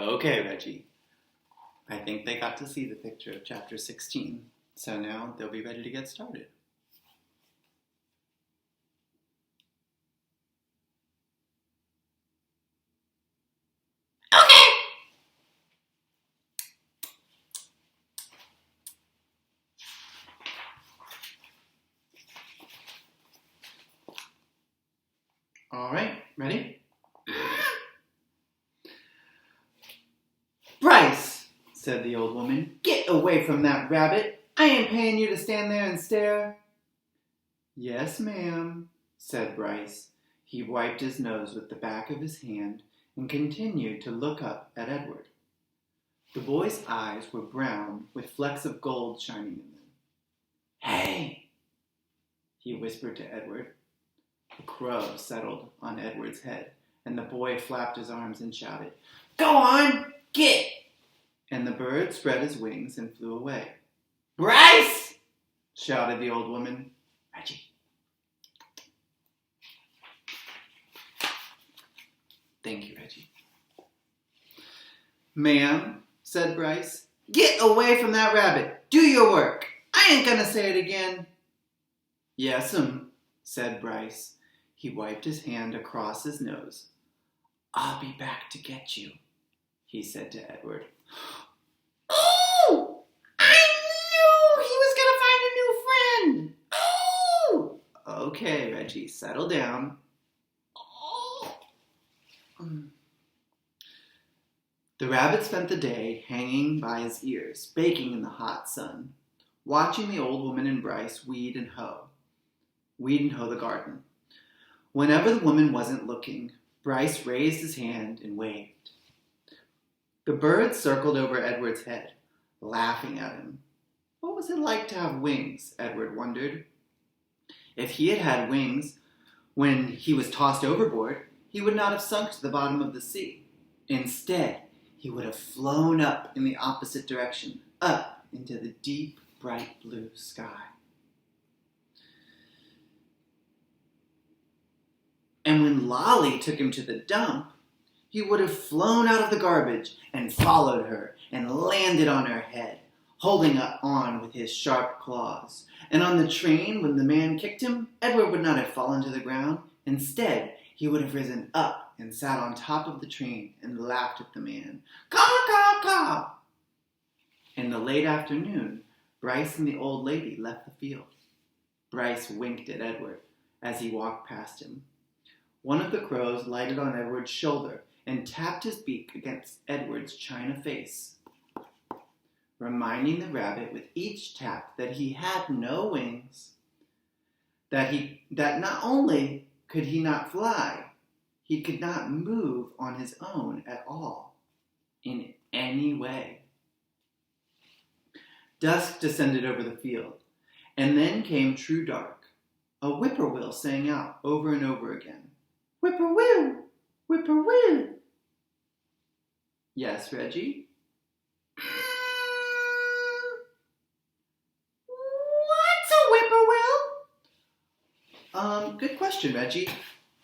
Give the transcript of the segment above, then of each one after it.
Okay, Reggie. I think they got to see the picture of chapter 16, so now they'll be ready to get started. Okay. All right, ready? Bryce, said the old woman, get away from that rabbit. I ain't paying you to stand there and stare. Yes, ma'am, said Bryce. He wiped his nose with the back of his hand and continued to look up at Edward. The boy's eyes were brown with flecks of gold shining in them. Hey, he whispered to Edward. A crow settled on Edward's head, and the boy flapped his arms and shouted, Go on, get! And the bird spread his wings and flew away. Bryce! Shouted the old woman. Reggie. Thank you, Reggie. Ma'am, said Bryce, get away from that rabbit. Do your work. I ain't gonna say it again. Yes'm, said Bryce. He wiped his hand across his nose. I'll be back to get you, he said to Edward. Oh! I knew he was gonna find a new friend! Oh! Okay, Reggie, settle down. Oh! The rabbit spent the day hanging by his ears, baking in the hot sun, watching the old woman and Bryce weed and hoe the garden. Whenever the woman wasn't looking, Bryce raised his hand and waved. The bird circled over Edward's head, laughing at him. What was it like to have wings, Edward wondered. If he had had wings when he was tossed overboard, he would not have sunk to the bottom of the sea. Instead, he would have flown up in the opposite direction, up into the deep, bright blue sky. And when Lolly took him to the dump, he would have flown out of the garbage and followed her and landed on her head, holding on with his sharp claws. And on the train, when the man kicked him, Edward would not have fallen to the ground. Instead, he would have risen up and sat on top of the train and laughed at the man. Caw, caw, caw! In the late afternoon, Bryce and the old lady left the field. Bryce winked at Edward as he walked past him. One of the crows lighted on Edward's shoulder and tapped his beak against Edward's china face, reminding the rabbit with each tap that he had no wings, that not only could he not fly, he could not move on his own at all, in any way. Dusk descended over the field, and then came true dark. A whippoorwill sang out over and over again, Whippoorwill! Whippoorwill! Yes, Reggie? What's a whippoorwill? Good question, Reggie.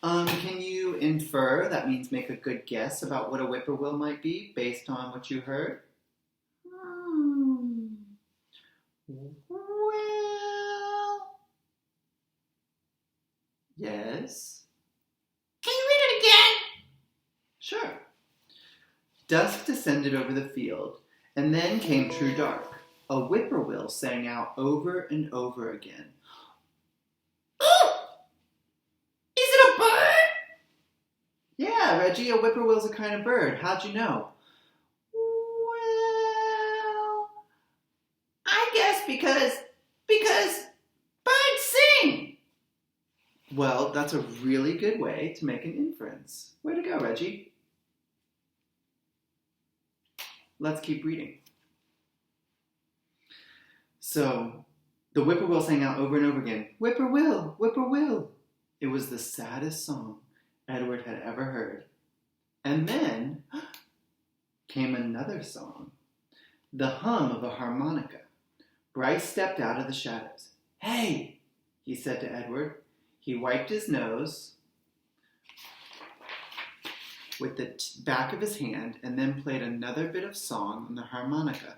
Can you infer, that means make a good guess about what a whippoorwill might be based on what you heard? Well... Yes? Can you read it again? Sure. Dusk descended over the field, and then came true dark. A whippoorwill sang out over and over again. Oh! Is it a bird? Yeah, Reggie, a whippoorwill's a kind of bird. How'd you know? Well... I guess because birds sing. Well, that's a really good way to make an inference. Way to go, Reggie. Let's keep reading. So, the whippoorwill sang out over and over again, Whippoorwill, whippoorwill. It was the saddest song Edward had ever heard. And then came another song, the hum of a harmonica. Bryce stepped out of the shadows. Hey, he said to Edward. He wiped his nose with the back of his hand and then played another bit of song on the harmonica.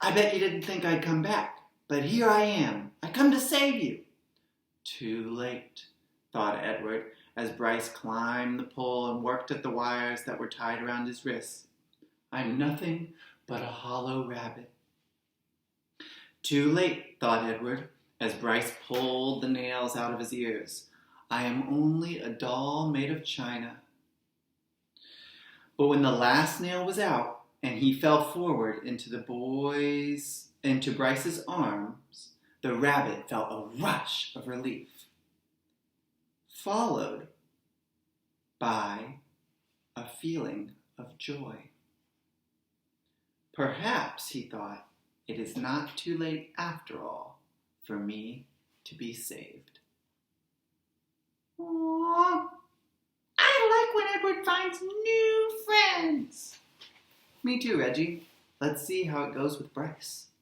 I bet you didn't think I'd come back, but here I am. I come to save you. Too late, thought Edward, as Bryce climbed the pole and worked at the wires that were tied around his wrists. I'm nothing but a hollow rabbit. Too late, thought Edward, as Bryce pulled the nails out of his ears. I am only a doll made of china. But when the last nail was out and he fell forward into Bryce's arms, the rabbit felt a rush of relief, followed by a feeling of joy. Perhaps, he thought, it is not too late after all for me to be saved. Aww. I like when Edward finds new friends. Me too, Reggie. Let's see how it goes with Bryce.